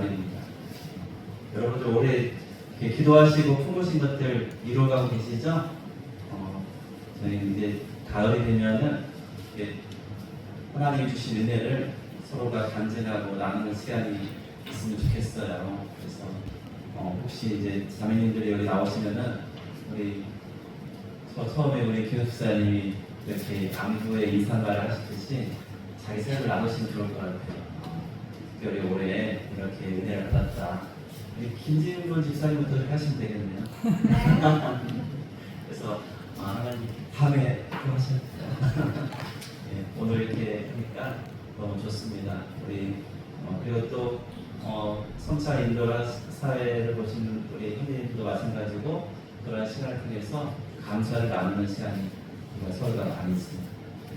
날입니다. 여러분들 올해 기도하시고 품으신 것들 이루어가고 계시죠? 저희 이제 가을이 되면은 하나님이 주신 은혜를 서로가 간증하고 나누는 시간이 있으면 좋겠어요. 그래서 혹시 이제 자매님들이 여기 나오시면은 우리 처음에 우리 김숙사님이 이렇게 안부에 인사말을 하시듯이 자기 삶을 나누시면 좋을 것 같아요. 특별히 올해 이렇게 은혜를 받았다. 우리 김진분 집사님부터 이렇게 하시면 되겠네요. 그래서 하나님 다음에 또 하셔야 돼요. 오늘 이렇게 하니까 너무 좋습니다. 우리 그리고 또 성차 인도라 사회를 보시는 우리 형제님들도 마찬가지고 그런 시간을 통해서 감사를 나누는 시간이 우리가 서로가 많이 있습니다.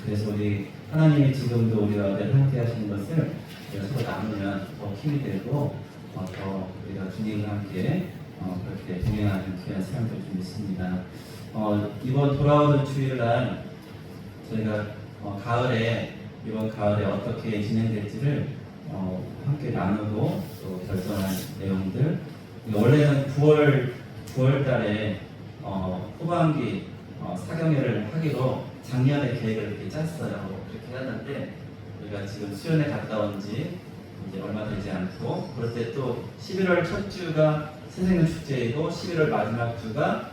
그래서 우리 하나님이 지금도 우리와 늘 함께 하시는 것을 우리가 서로 나누면 더 힘이 되고 더 우리가 주님과 함께 그렇게 동행하는 귀한 시간도 좀 있습니다. 이번 돌아오는 주일날 저희가 이번 가을에 어떻게 진행될지를 함께 나누고 또 결정한 내용들. 원래는 9월 달에 후반기 사경회를 하기로 작년에 계획을 이렇게 짰어요. 그렇게 하는데 우리가 지금 수련회 갔다 온 지 이제 얼마 되지 않고 그럴 때 또 11월 첫 주가 새생명 축제이고 11월 마지막 주가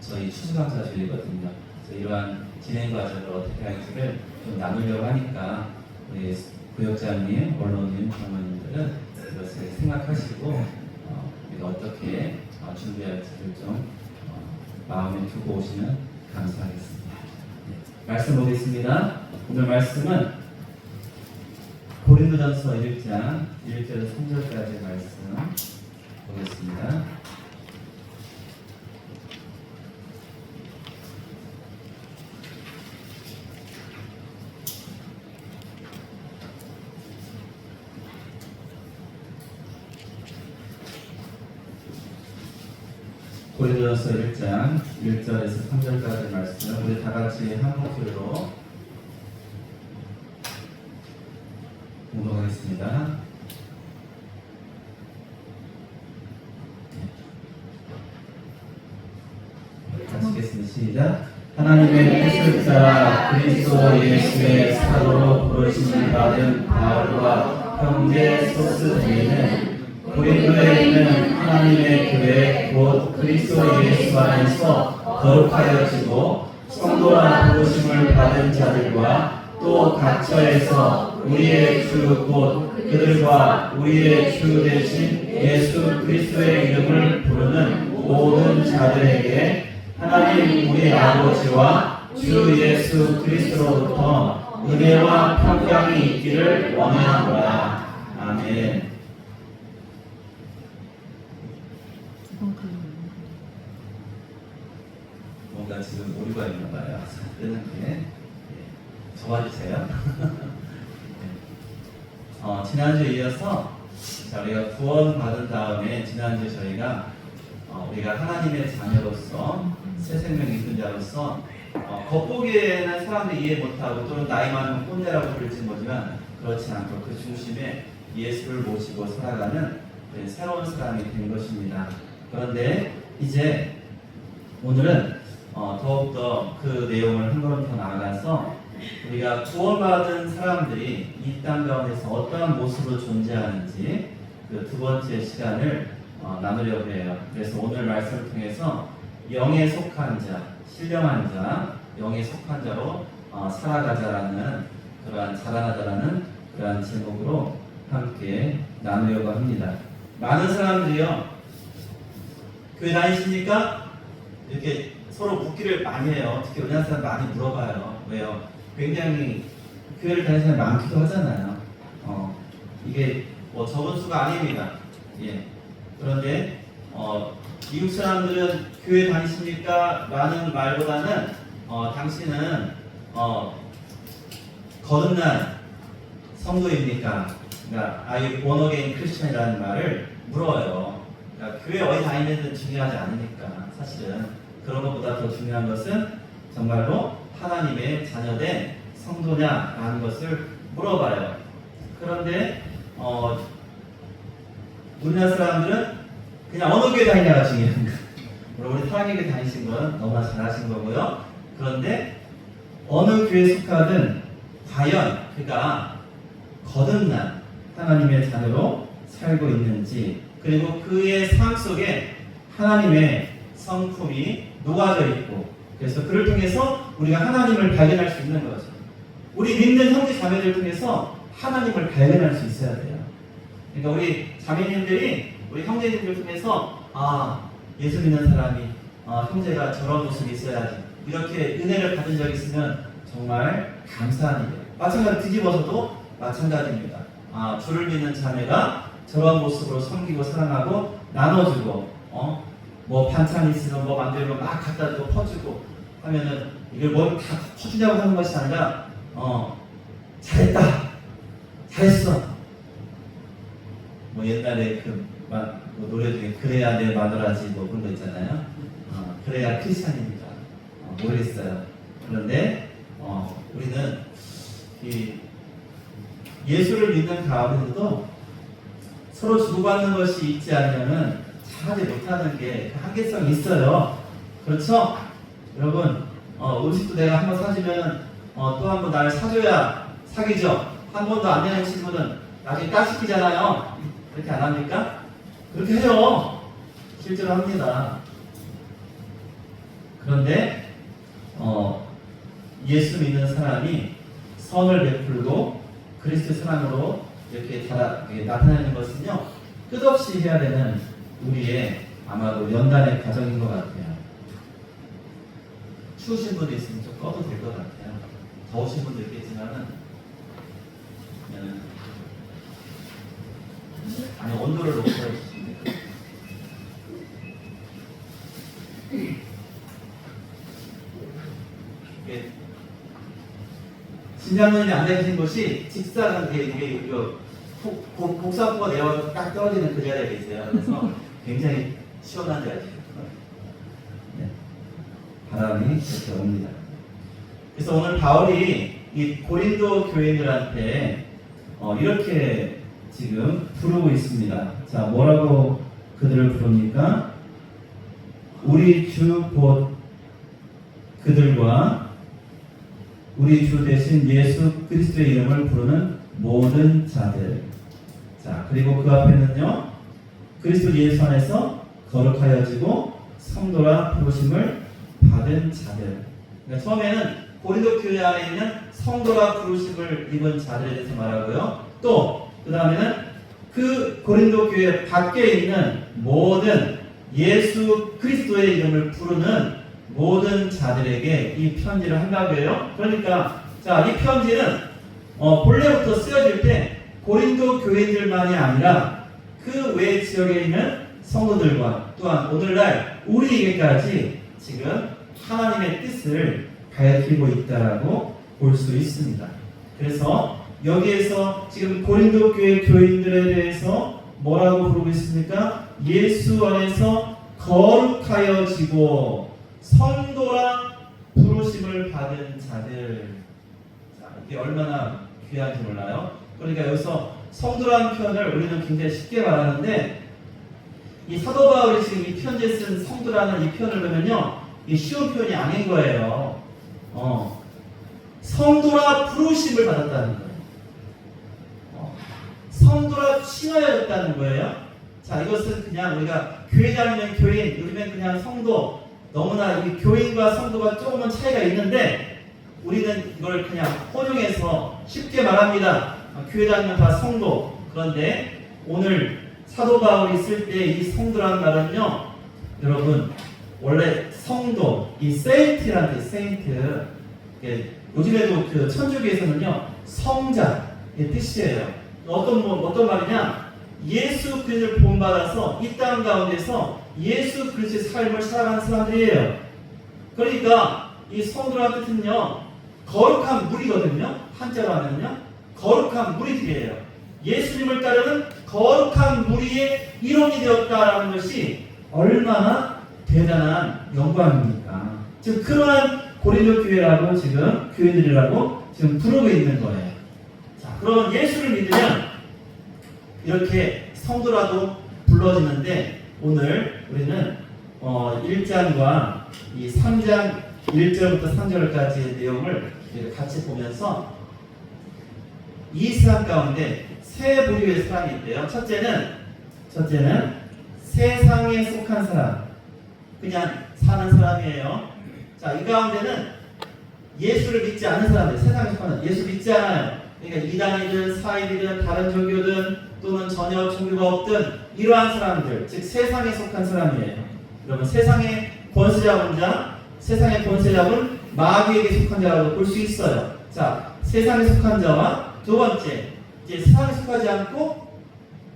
저희 추수감사 주일이거든요. 그래서 이러한 진행 과정을 어떻게 할지를 좀 나누려고 하니까 우리 구역장님, 언론님, 장로님들은 이것을 생각하시고 우리가 어떻게 준비할지를 좀 마음에 두고 오시면 감사하겠습니다. 말씀 보겠습니다. 오늘 말씀은 고린도전서 1장 1절에서 3절까지 말씀 보겠습니다. 고린도전서 1장 1절에서 3절까지 말씀을 우리 다같이 한 목소리로 공독하겠습니다. 같이 읽겠습니다. 시작. 하나님의 뜻을 따라 그리스도 예수의 사도로 부르심을 받은 바울과 형제 소스데이는 고린도에 있는 하나님의 교회 곧 그리스도 예수 안에서 거룩하여지고 성도라 부르심을 받은 자들과 또 각처에서 우리의 주 곧 그들과 우리의 주 되신 예수 그리스도의 이름을 부르는 모든 자들에게 하나님 우리 아버지와 주 예수 그리스도로부터 은혜와 평강이 있기를 원하노라. 아멘. 뭔가 지금 오류가 있나 봐요. 뜨는 게 접어주세요. 지난주에 이어서 우리가 구원 받은 다음에 지난주 저희가 우리가 하나님의 자녀로서 새 생명 있는 자로서 겉보기에는 사람들이 이해 못하고 또는 나이 많으면 꼰대라고 부를지 모르지만 그렇지 않고 그 중심에 예수를 모시고 살아가는 새로운 사람이 된 것입니다. 그런데 이제 오늘은 더욱더 그 내용을 한 걸음 더 나아가서 우리가 구원받은 사람들이 이 땅 가운데서 어떠한 모습으로 존재하는지 그 두 번째 시간을 나누려고 해요. 그래서 오늘 말씀을 통해서 영에 속한 자, 신령한 자, 영에 속한 자로 살아가자라는 자라나자라는 그러한 제목으로 함께 나누려고 합니다. 많은 사람들이요, 교회 다니십니까? 이렇게 서로 묻기를 많이 해요. 특히 우리나라 사람 많이 물어봐요. 왜요? 굉장히 교회를 다니시는 사람이 많기도 하잖아요. 이게 적은 수가 아닙니다. 예. 그런데 미국 사람들은 교회 다니십니까? 라는 말보다는 당신은 거듭난 성도입니까? 그러니까 Are you born again Christian이라는 말을 물어요. 그러니까 교회 어디 다니는 중요하지 않으니까 사실은 그런 것보다 더 중요한 것은 정말로 하나님의 자녀된 성도냐라는 것을 물어봐요. 그런데 우리나라 사람들은 그냥 어느 교회 다니냐가 중요한 거예요. 물론 우리 사랑교회 다니신 건 너무나 잘하신 거고요. 그런데 어느 교회에 속하든 과연 그가 거듭난 하나님의 자녀로 살고 있는지, 그리고 그의 삶 속에 하나님의 성품이 녹아져 있고, 그래서 그를 통해서 우리가 하나님을 발견할 수 있는 거죠. 우리 믿는 형제 자매들을 통해서 하나님을 발견할 수 있어야 돼요. 그러니까 우리 자매님들이 우리 형제님들을 통해서 예수 믿는 사람이 형제가 저런 모습이 있어야지, 이렇게 은혜를 받은 적이 있으면 정말 감사한 일이에요. 마찬가지로 뒤집어서도 마찬가지입니다. 주를 믿는 자매가 저런 모습으로 섬기고 사랑하고 나눠주고, 뭐 반찬 있으면 뭐 만들면 막 갖다 주고 퍼주고 하면은 이걸 뭘 다 퍼주냐고 하는 것이 아니라 잘했다, 잘했어. 뭐 옛날에 뭐 노래 중에 그래야 내 마누라지 뭐 그런 거 있잖아요. 그래야 크리스찬입니다. 모르겠어요. 그런데 우리는 이 예수를 믿는 가운데서도 서로 주고받는 것이 있지 않으면 잘하지 못하는 게 한계성이 있어요. 그렇죠? 여러분, 음식도 내가 한번 사주면 또 한 번 날 사줘야 사귀죠. 한 번도 안 되는 친구는 나중에 까시키잖아요. 그렇게 안 합니까? 그렇게 해요. 실제로 합니다. 그런데 예수 믿는 사람이 선을 베풀고 그리스도 사랑으로 이렇게 나타내는 것은요, 끝없이 해야 되는 우리의 아마도 연단의 과정인 것 같아요. 추우신 분도 있으면 좀 꺼도 될 것 같아요. 더우신 분도 있겠지만은 온도를 높여 주시면 돼요. 신장원이 앉아 계신 곳이 직사각 복사구가 내려와서 딱 떨어지는 그 자리에 계세요. 그래서 굉장히 시원한 자리예요. 네. 바람이 이렇게 옵니다. 그래서 오늘 바울이 이 고린도 교인들한테 이렇게 지금 부르고 있습니다. 자, 뭐라고 그들을 부릅니까? 우리 주 곧 그들과 우리 주 대신 예수 그리스도의 이름을 부르는 모든 자들. 자, 그리고 그 앞에는요, 그리스도 예수 안에서 거룩하여지고 성도라 부르심을 받은 자들. 그러니까 처음에는 고린도 교회 안에 있는 성도라 부르심을 입은 자들에 대해서 말하고요. 또 그 다음에는 그 고린도 교회 밖에 있는 모든 예수 그리스도의 이름을 부르는 모든 자들에게 이 편지를 한다고 해요. 그러니까 자, 이 편지는 본래부터 쓰여질 때 고린도 교인들만이 아니라 그 외 지역에 있는 성도들과 또한 오늘날 우리에게까지 지금 하나님의 뜻을 밝히고 있다라고 볼 수 있습니다. 그래서 여기에서 지금 고린도 교회 교인들에 대해서 뭐라고 부르고 있습니까? 예수 안에서 거룩하여지고 성도라 부르심을 받은 자들. 자, 이게 얼마나 귀한지 몰라요? 그러니까 여기서 성도라는 표현을 우리는 굉장히 쉽게 말하는데, 이 사도 바울이 지금 이 편지에 쓴 성도라는 이 표현을 보면요, 이 쉬운 표현이 아닌 거예요. 성도라 부르심을 받았다는 거예요. 성도라 칭하여졌다는 거예요. 자, 이것은 그냥 우리가 교회 다니는 교인, 요즘엔 그냥 성도, 너무나 이 교인과 성도가 조금은 차이가 있는데 우리는 이걸 그냥 혼용해서 쉽게 말합니다. 교회 다니면 다 성도. 그런데 오늘 사도 바울이 쓸 때 이 성도라는 말은요, 여러분 원래 성도, 이 세인트라는 세인트, 요즘에도 그 천주교에서는요 성자의 뜻이에요. 어떤 말이냐? 예수 그리스도를 본받아서 이 땅 가운데서 예수 그리스도의 삶을 살아가는 사람들이에요. 그러니까 이 성도라는 뜻은요, 거룩한 무리거든요. 한자로 하면요, 거룩한 무리들이에요. 예수님을 따르는 거룩한 무리의 일원이 되었다라는 것이 얼마나 대단한 영광입니까? 지금 그러한 고린도 교회라고 지금 교회들이라고 지금 부르고 있는 거예요. 자, 그러면 예수를 믿으면 이렇게 성도라도 불러지는데 오늘 우리는 1장과 이 3장 1절부터 3절까지의 내용을 같이 보면서 이 사람 가운데 세 부류의 사람이 있대요. 첫째는 세상에 속한 사람, 그냥 사는 사람이에요. 자, 이 가운데는 예수를 믿지 않는 사람들, 세상에 속하는 예수 믿지 않아요. 그러니까 이단이든 사입이든 다른 종교든 또는 전혀 종교가 없든 이러한 사람들, 즉 세상에 속한 사람이에요. 여러분, 세상의 권세 잡은 자, 세상의 권세 잡은 마귀에게 속한 자라고 볼 수 있어요. 자, 세상에 속한 자와 두 번째, 이제 세상에 속하지 않고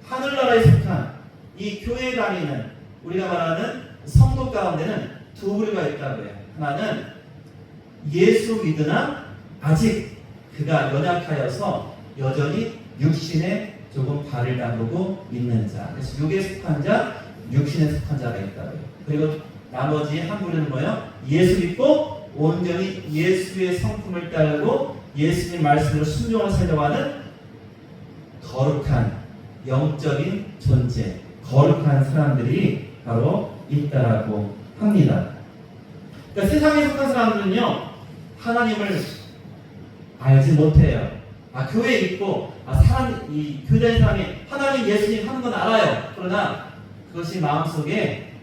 하늘나라에 속한 이 교회에 다니는 우리가 말하는 성도 가운데는 두 부류가 있다고 해요. 하나는 예수 믿으나 아직 그가 연약하여서 여전히 육신에 조금 발을 담그고 있는 자. 그래서 육에 속한 자, 육신에 속한 자가 있다고 해요. 그리고 나머지 한 부류는 뭐예요? 예수 믿고 온전히 예수의 성품을 따르고 예수님 말씀으로 순종을 살려고 하는 거룩한 영적인 존재, 거룩한 사람들이 바로 있다라고 합니다. 그러니까 세상에 속한 사람들은요, 하나님을 알지 못해요. 교회에 있고, 이 교회의 사람이 하나님, 예수님 하는 건 알아요. 그러나 그것이 마음속에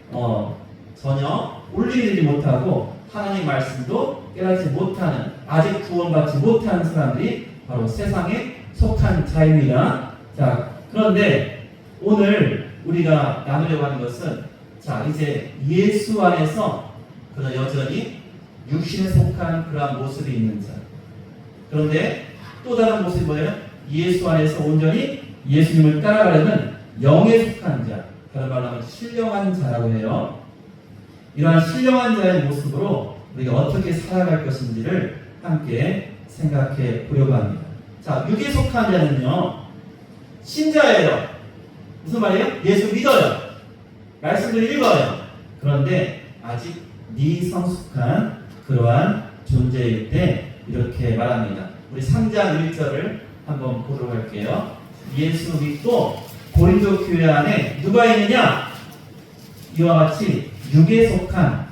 전혀 올리지 못하고 하나님 말씀도 깨닫지 못하는, 아직 구원받지 못하는 사람들이 바로 세상에 속한 자입니다. 자, 그런데 오늘 우리가 나누려고 하는 것은, 자, 이제 예수 안에서 그러나 여전히 육신에 속한 그러한 모습이 있는 자. 그런데 또 다른 모습이 뭐예요? 예수 안에서 온전히 예수님을 따라가려는 영에 속한 자. 다른 말로 하면 신령한 자라고 해요. 이러한 신령한 자의 모습으로 우리가 어떻게 살아갈 것인지를 함께 생각해 보려고 합니다. 자, 육에 속한 자는요, 신자예요. 무슨 말이에요? 예수 믿어요. 말씀을 읽어요. 그런데 아직 미성숙한 그러한 존재일 때 이렇게 말합니다. 우리 3장 1절을 한번 보도록 할게요. 예수 믿고 고린도 교회 안에 누가 있느냐? 이와 같이 육에 속한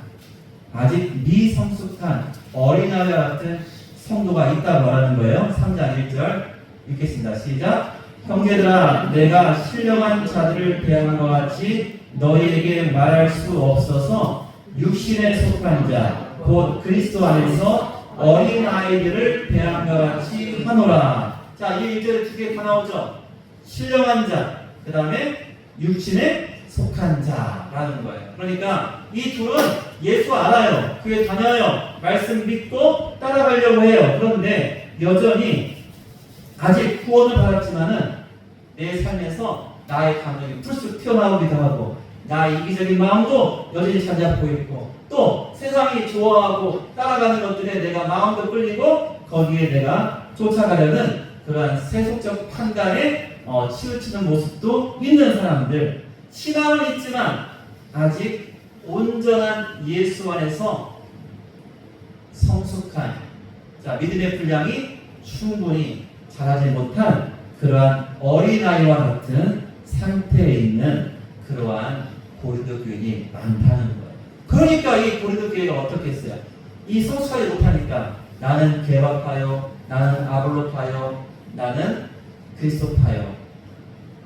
아직 미성숙한 어린아이와 같은 성도가 있다고 말하는 거예요. 3장 1절 읽겠습니다. 시작. 형제들아, 내가 신령한 자들을 대하는 것 같이 너희에게 말할 수 없어서 육신에 속한 자, 곧 그리스도 안에서 어린 아이들을 대한 것 같이 하노라. 자, 이 1절에 두 개 다 나오죠. 신령한 자, 그 다음에 육신에 속한 자라는 거예요. 그러니까 이 둘은 예수 알아요. 교회 다녀요. 말씀 믿고 따라가려고 해요. 그런데 여전히 아직 구원을 받았지만은 내 삶에서 나의 감정이 풀쑥 튀어나오기도 하고, 나의 이기적인 마음도 여전히 자리 잡고 있고, 또 세상이 좋아하고 따라가는 것들에 내가 마음도 끌리고 거기에 내가 쫓아가려는 그러한 세속적 판단에 치우치는 모습도 있는 사람들, 신앙은 있지만 아직 온전한 예수 안에서 성숙한, 자, 믿음의 분량이 충분히 자라지 못한 그러한 어린아이와 같은 상태에 있는 그러한 고린도 교인이 많다는 거예요. 그러니까 이 고린도 교회가 어떻게 했어요? 이 성숙하지 못하니까 나는 개바파요, 나는 아볼로파요, 나는 그리스도파요,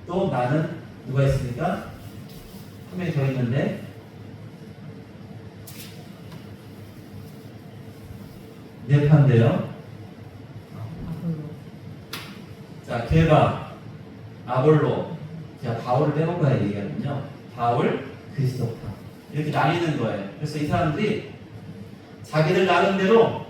또 나는 누가 있습니까? 한 명이 더 있는데, 네 파인데요. 자, 개바, 아볼로, 제가 바울을 빼놓고 얘기하면요, 바울, 그리스도파 이렇게 나뉘는 거예요. 그래서 이 사람들이 자기들 나름대로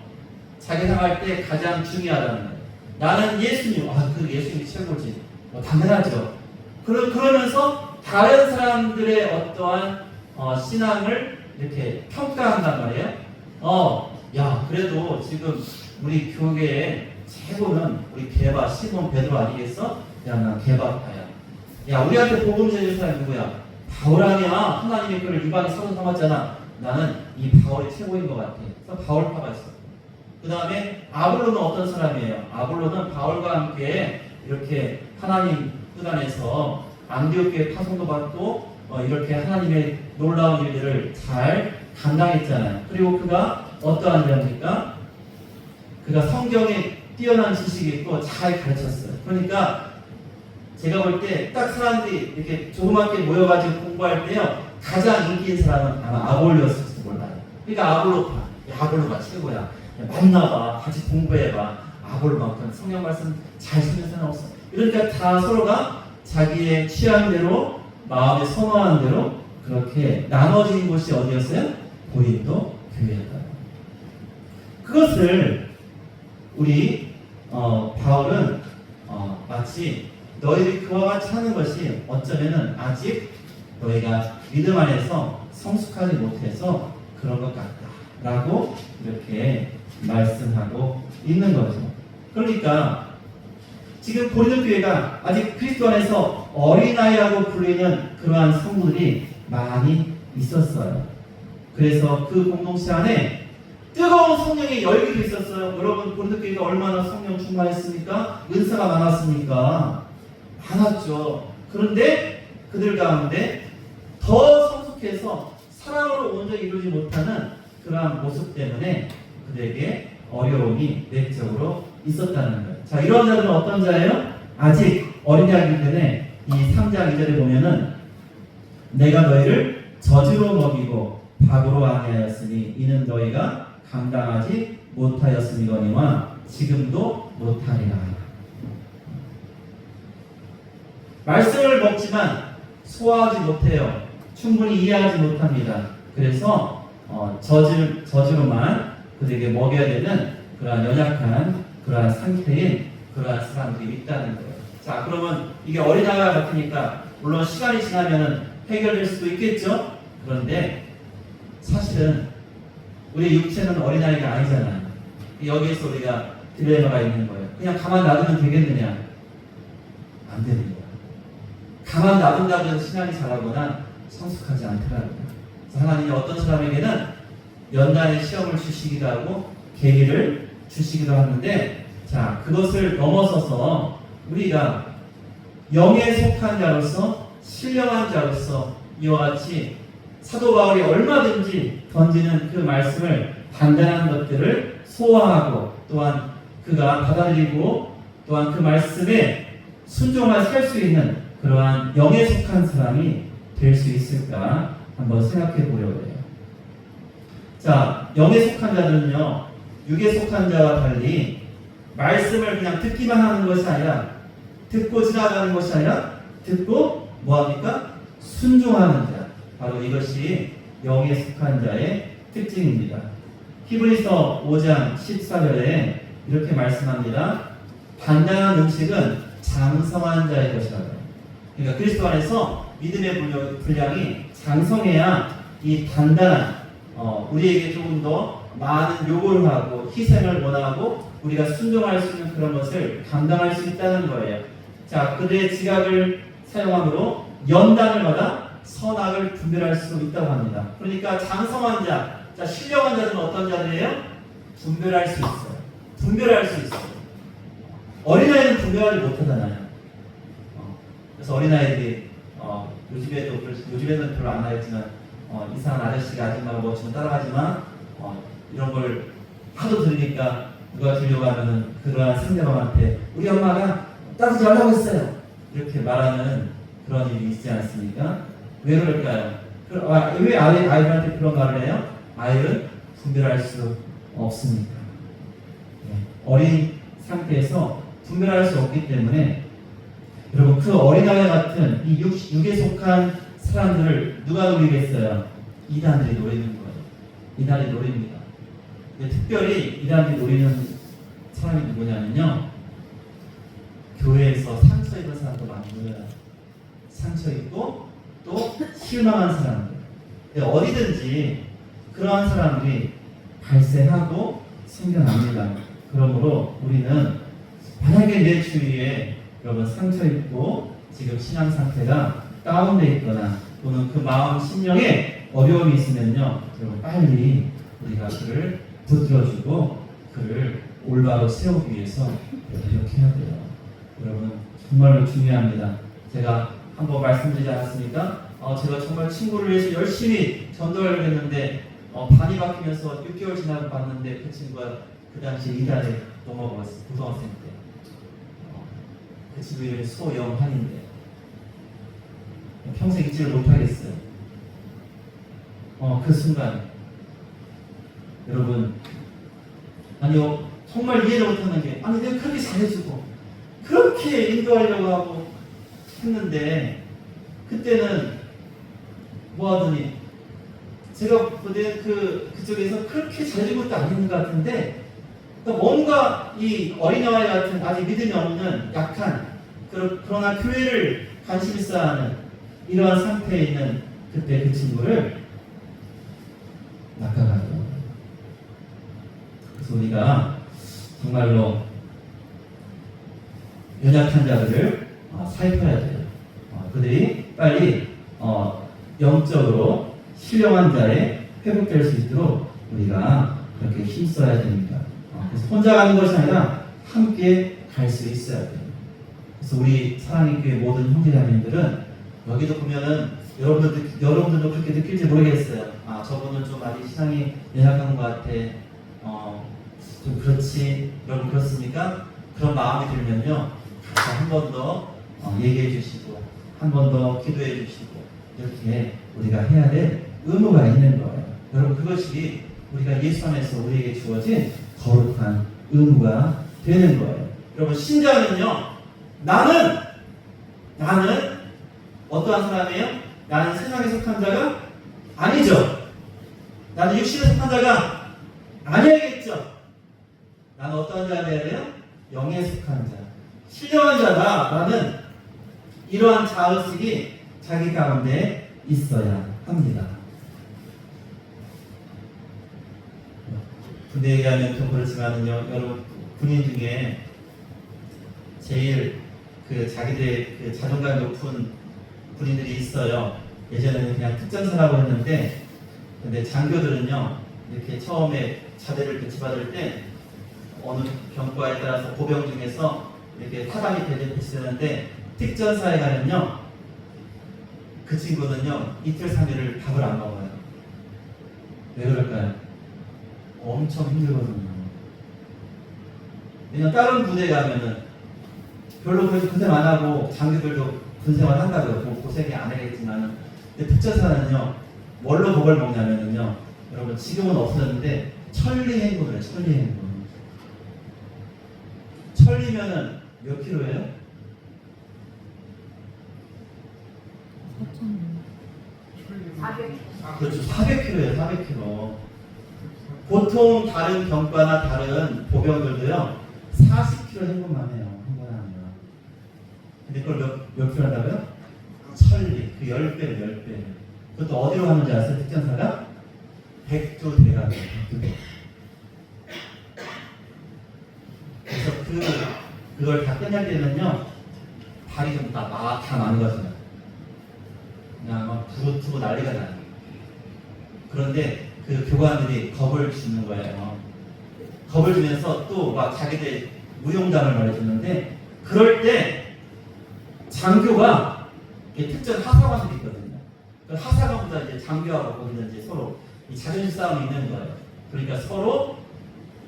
자기 생활할 때 가장 중요하다는 거예요. 나는 예수님, 그 예수님이 최고지, 당연하죠. 그러면서 다른 사람들의 어떠한 신앙을 이렇게 평가한단 말이에요. 야, 그래도 지금 우리 교회에 최고는 우리 개바, 시몬, 베드로 아니겠어? 야, 나 개바파야. 야, 우리한테 복음 전해줄 사람이 누구야? 바울 아니야. 하나님의 교회를 이방인 사도 삼았잖아. 나는 이 바울이 최고인 것 같아. 그래서 바울파가 있어. 그 다음에 아볼로는 어떤 사람이에요? 아볼로는 바울과 함께 이렇게 하나님 뜻 안에서 안디옥교회 파송도 받고 이렇게 하나님의 놀라운 일들을 잘 감당했잖아요. 그리고 그가 어떠한 자입니까? 그가 성경에 뛰어난 지식이 있고 잘 가르쳤어요. 그러니까 제가 볼 때 딱 사람들이 이렇게 조그맣게 모여가지고 공부할 때요, 가장 인기 있는 사람은 아마 아볼로였을지 몰라요. 그러니까 아볼로가 최고야. 만나봐, 같이 공부해봐. 아볼로만큼 성경 말씀 잘 쓰는 사람 없어. 그러니까 다 서로가 자기의 취향대로, 마음에 선호하는 대로 그렇게 나눠진 곳이 어디였어요? 고린도 교회였다. 그것을 우리 바울은 마치 너희들이 그와 같이 하는 것이 어쩌면은 아직 너희가 믿음 안에서 성숙하지 못해서 그런 것 같다라고 이렇게 말씀하고 있는 거죠. 그러니까 지금 고린도 교회가 아직 그리스도 안에서 어린아이라고 불리는 그러한 성도들이 많이 있었어요. 그래서 그 공동체 안에 뜨거운 성령의 열기도 있었어요. 여러분, 고린도 교회가 얼마나 성령 충만했습니까? 은사가 많았습니까? 많았죠. 그런데 그들 가운데 더 성숙해서 사랑으로 온전히 이루지 못하는 그러한 모습 때문에 그들에게 어려움이 내적으로 있었다는 거예요. 자, 이런 자들은 어떤 자예요? 아직 어린아이이기 때문에 이 3장 2절에 보면은 내가 너희를 저주로 먹이고 박으로 아니하였으니 이는 너희가 감당하지 못하였음이거니와 지금도 못하리라. 말씀을 먹지만 소화하지 못해요. 충분히 이해하지 못합니다. 그래서 저주로만 그들에게 먹여야 되는 그러한 연약한 그러한 상태인 그러한 사람들이 있다는 거예요. 자, 그러면 이게 어린아이와 같으니까 물론 시간이 지나면 해결될 수도 있겠죠. 그런데 사실은 우리 육체는 어린아이가 아니잖아요. 여기에서 우리가 딜레마가 있는 거예요. 그냥 가만 놔두면 되겠느냐? 안 되는 거예요. 가만 놔둔다고 해서 신앙이 자라거나 성숙하지 않더라고요. 하나님이 어떤 사람에게는 연단의 시험을 주시기도 하고 계기를 주시기도 하는데, 자, 그것을 넘어서서 우리가 영에 속한 자로서 신령한 자로서 이와 같이 사도 바울이 얼마든지 던지는 그 말씀을 단단한 것들을 소화하고 또한 그가 받아들이고 또한 그 말씀에 순종하여 살 수 있는 그러한 영에 속한 사람이 될 수 있을까 한번 생각해 보려고 해요. 자, 영에 속한 자들은요, 육에 속한 자와 달리 말씀을 그냥 듣기만 하는 것이 아니라, 듣고 지나가는 것이 아니라 듣고 뭐합니까? 순종하는 자. 바로 이것이 영에 속한 자의 특징입니다. 히브리서 5장 14절에 이렇게 말씀합니다. 단단한 음식은 장성한 자의 것이라고. 그러니까 그리스도 안에서 믿음의 분량이 장성해야 이 단단한 우리에게 조금 더 많은 요구를 하고 희생을 원하고 우리가 순종할 수 있는 그런 것을 감당할 수 있다는 거예요. 자, 그들의 지각을 사용함으로 연단을 받아 선악을 분별할 수 있다고 합니다. 그러니까 장성한 자, 신령한 자들은 어떤 자들이에요? 분별할 수 있어요. 분별할 수 있어요. 어린아이는 분별하지 못하잖아요. 그래서 어린아이들이 요즘에는 별로 안 나겠지만 이상한 아저씨가 아줌마가 뭐 지금 따라가지만 이런 걸 하도 들으니까 누가 들려고 하면은 그러한 상대방한테 우리 엄마가 따로 잘하고 있어요 이렇게 말하는 그런 일이 있지 않습니까? 왜 그럴까요? 왜 아이들한테 그런 말을 해요? 아이는 분별할 수 없으니까. 어린 상태에서 분별할 수 없기 때문에 여러분, 그 어린아이와 같은 이 육에 속한 사람들을 누가 노리겠어요? 이단들이 노리는 거예요. 이단이 노립니다. 특별히 이단들이 노리는 사람이 누구냐면요, 교회에서 상처 입은 사람도 많고요. 상처 입고 또 실망한 사람들. 어디든지 그러한 사람들이 발생하고 생겨납니다. 그러므로 우리는 만약에 내 주위에 여러분 상처 입고 지금 신앙 상태가 다운돼 있거나 또는 그 마음 심령에 어려움이 있으면요, 여러분 빨리 우리가 그를 붙들어주고 그를 올바로 세우기 위해서 노력해야 돼요. 여러분 정말로 중요합니다. 제가 한번 말씀드리지 않았습니까? 제가 정말 친구를 위해서 열심히 전도하려고 했는데 반이 바뀌면서 6개월 지나고 봤는데 그 친구가 그 당시 이달에 넘어갔어요. 고등학생 때. 그 친구 이름이 소영한인데 평생 잊지를 못하겠어요. 그 순간 여러분, 아니요, 정말 이해를 못하는 게, 아니 내가 그렇게 잘해주고 그렇게 인도하려고 하고 했는데 그때는 뭐 하더니 제가 보기엔 그쪽에서 그렇게 잘해준 것도 아닌 것 같은데 뭔가 이 어린아이 같은 아직 믿음이 없는 약한 그러나 교회를 관심 있어 하는 이러한 상태에 있는 그때 그 친구를 낚아가죠. 그래서 우리가 정말로 연약한 자들을 살펴야 돼요. 그들이 빨리 영적으로 신령한 자에 회복될 수 있도록 우리가 그렇게 힘써야 됩니다. 그래서 혼자 가는 것이 아니라 함께 갈 수 있어야 돼요. 그래서 우리 사랑의 교회 모든 형제자매님들은 여기도 보면은 여러분들도 그렇게 느낄지 모르겠어요. 저분은 좀 아직 신앙이 연약한 것 같아. 좀 그렇지. 여러분 그렇습니까? 그런 마음이 들면요, 가서 한 번 더 얘기해 주시고 한 번 더 기도해 주시고 이렇게 우리가 해야 될 의무가 있는 거예요. 여러분 그것이 우리가 예수 안에서 우리에게 주어진 거룩한 의무가 되는 거예요. 여러분 신자는요, 나는 어떠한 사람이에요? 나는 세상에 속한 자가 아니죠. 나는 육신에 속한 자가 아니야겠죠. 나는 어떠한 자가 되어야 돼요? 영에 속한 자, 신령한 자다. 나는 이러한 자의식이 자기 가운데 있어야 합니다. 군대 얘기하면 좀 그렇지만은요, 여러분 군인 중에 제일 자기들의 자존감 높은 군인들이 있어요. 예전에는 그냥 특전사라고 했는데, 근데 장교들은요, 이렇게 처음에 자대를 배치받을 때 어느 병과에 따라서 보병 중에서 이렇게 타당이 배치되는데, 특전사에 가면요, 그 친구는요 이틀 3일을 밥을 안 먹어요. 왜 그럴까요? 엄청 힘들거든요. 왜냐면 다른 부대에 가면은 별로 그렇게 고생 안 하고 장교들도 군생활 한다고요. 고생이 안 하겠지만은, 근데 특전사는요 뭘로 밥을 먹냐면은요, 여러분 지금은 없어졌는데 천리행군을 해요. 천리면은 몇 킬로예요? 400kg. 그렇죠. 400kg예요. 400kg. 보통 다른 병과나 다른 보병들도요 40kg 행군만 해요. 행군하면. 근데 그걸 몇 킬로 한다고요? 천리. 그 10배로 10배. 그것도 어디로 가는지 아세요? 특전사가? 백두대간이에요. 백두대. 그래서 그걸 다 끝날 때는요 발이 좀 다 망가져요. 그냥 막 부르트고 난리가 나요. 그런데 그 교관들이 겁을 주는 거예요. 겁을 주면서 또 막 자기들 무용담을 말해주는데, 그럴 때 장교가 특전 하사관들이 있거든요. 그 하사관보다 이제 장교하고 거기는 이제 서로 이 자존심 싸움이 있는 거예요. 그러니까 서로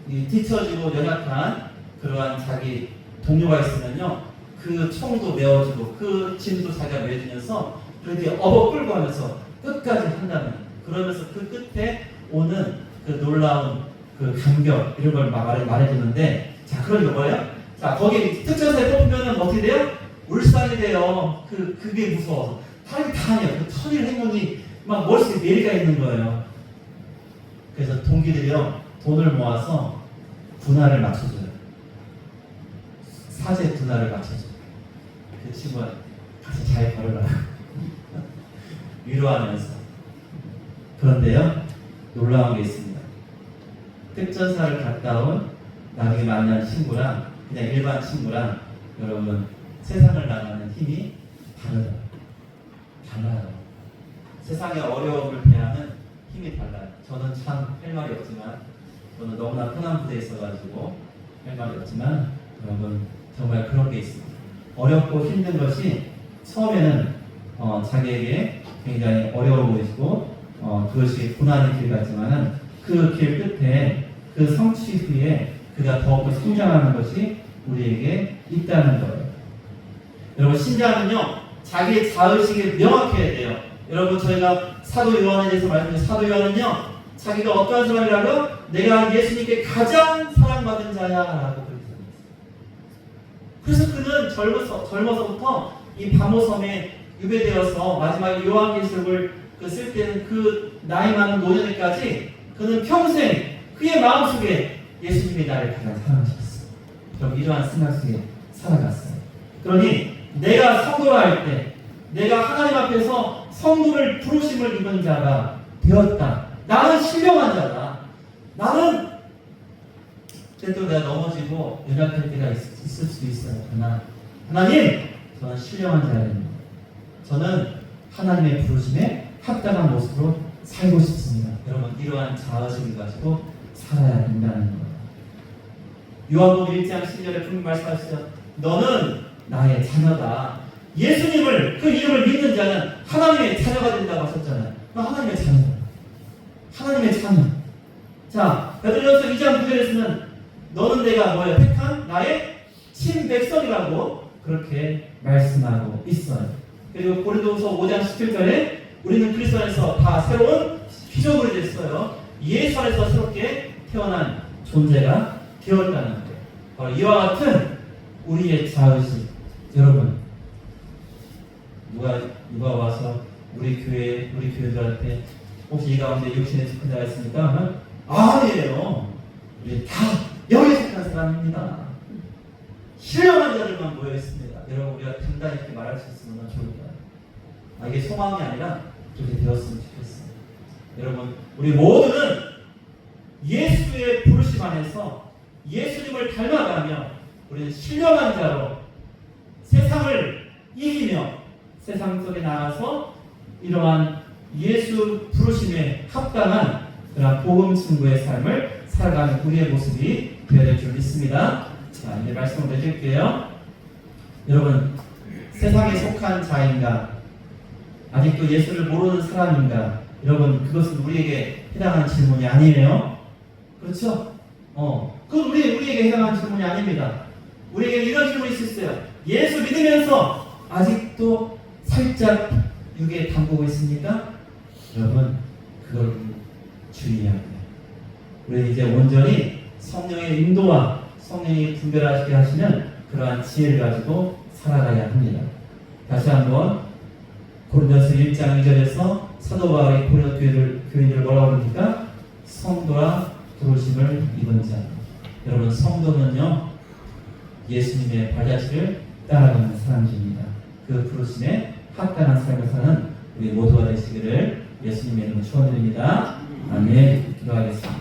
뒤처지고 연약한 그러한 자기 동료가 있으면요, 그 총도 메워주고 그 짐도 자기가 메워주면서 그렇게 업어 끌고 하면서 끝까지 한다면, 그러면서 그 끝에 오는 그 놀라운 그 감격 이런 걸 말해주는데, 자 그러니까 뭐예요? 자 거기 특전사에 뽑히면은 어떻게 돼요? 울상이 돼요. 그게 무서워서 다른 게 다 아니에요. 그 천일 행운이 막 머릿속에 내리가 있는 거예요. 그래서 동기들이요 돈을 모아서 분할을 맞춰줘요. 사제 분할을 맞춰줘요. 그 친구가 가서 잘 벌어라 위로하면서. 그런데요 놀라운 게 있습니다. 특전사를 갔다 온 나중에 만난 친구랑 그냥 일반 친구랑 여러분 세상을 나가는 힘이 달라요. 세상의 어려움을 대하는 힘이 달라요. 저는 참 할 말이 없지만, 저는 너무나 편한 부대에 있어가지고 할 말이 없지만, 여러분 정말 그런 게 있습니다. 어렵고 힘든 것이 처음에는 자기에게 굉장히 어려워 보이고 그것이 고난의 길 같지만은 그 길 끝에 그 성취 후에 그가 더욱더 성장하는 것이 우리에게 있다는 거예요. 여러분, 신자는요 자기의 자의식이 명확해야 돼요. 여러분, 저희가 사도 요한에 대해서 말씀드린 사도 요한은요 자기가 어떠한 사람이라고? 내가 예수님께 가장 사랑받은 자야라고 그렇게 그래서 그는 젊어서부터 이 바모섬에 유배되어서 마지막에 요한계시록을 쓸 때는 그 나이 많은 노년에까지 그는 평생 그의 마음속에 예수님이 나를 가장 사랑하셨어. 그럼 이러한 생각 속에 살아갔어요. 그러니 내가 성도라 할 때 내가 하나님 앞에서 성도를 부르심을 입은 자가 되었다. 나는 신령한 자다. 나는 때도 내가 넘어지고 연약할 때가 있을 수도 있어요. 그러나 하나님, 저는 신령한 자입니다. 저는 하나님의 부르심에 합당한 모습으로 살고 싶습니다. 여러분, 이러한 자의식을 가지고 살아야 된다는 거예요. 요한복음 1장 10절에 분명히 말씀하시죠. 너는 나의 자녀다. 예수님을, 그 이름을 믿는 자는 하나님의 자녀가 된다고 하셨잖아요. 하나님의 자녀다. 하나님의 자녀. 자, 베드로전서 2장 9절에서는 너는 내가 뭐야? 택한 나의 친백성이라고 그렇게 말씀하고 있어요. 그리고 고린도후서 5장 17절에 우리는 그리스도 안에서 다 새로운 피조물이 됐어요. 예수 안에서 새롭게 태어난 존재가 되었다는 거예요. 바로 이와 같은 우리의 자의식. 여러분, 누가 와서 우리 교회들한테 혹시 이 가운데 육신에 속한 자가 있습니까? 하면 아니에요. 우리 다 영에 속한 사람입니다. 신령한 자들만 모여 있습니다. 여러분, 우리가 단단히 이렇게 말할 수 있으면 좋을까요? 이게 소망이 아니라 그렇게 되었으면 좋겠어요. 여러분, 우리 모두는 예수의 부르심 안에서 예수님을 닮아가며 우리는 신령한 자로 세상을 이기며 세상 속에 나가서 이러한 예수 부르심에 합당한 그런 복음 증거의 삶을 살아가는 우리의 모습이 되어야 될 줄 믿습니다. 자, 이제 말씀을 드릴게요. 여러분, 세상에 속한 자인가? 아직도 예수를 모르는 사람인가? 여러분, 그것은 우리에게 해당하는 질문이 아니에요. 그렇죠? 그건 우리에게 해당하는 질문이 아닙니다. 우리에게 이런 질문이 있었어요. 예수 믿으면서 아직도 살짝 육에 담그고 있습니까? 여러분, 그걸 주의해야 돼요. 우리 이제 온전히 성령의 인도와 성령이 분별하시게 하시는 그러한 지혜를 가지고 살아가야 합니다. 다시 한번 고린도서 1장 2절에서 사도 바울이 고린도 교인들을 뭐라고 그럽니까? 성도라 부르심을 입은 자. 여러분, 성도는요 예수님의 발자취를 따라가는 사람들입니다. 그 부르심에 합당한 삶을 사는 우리 모두가 되시기를 예수님의 이름으로 축원드립니다. 아멘. 기도하겠습니다.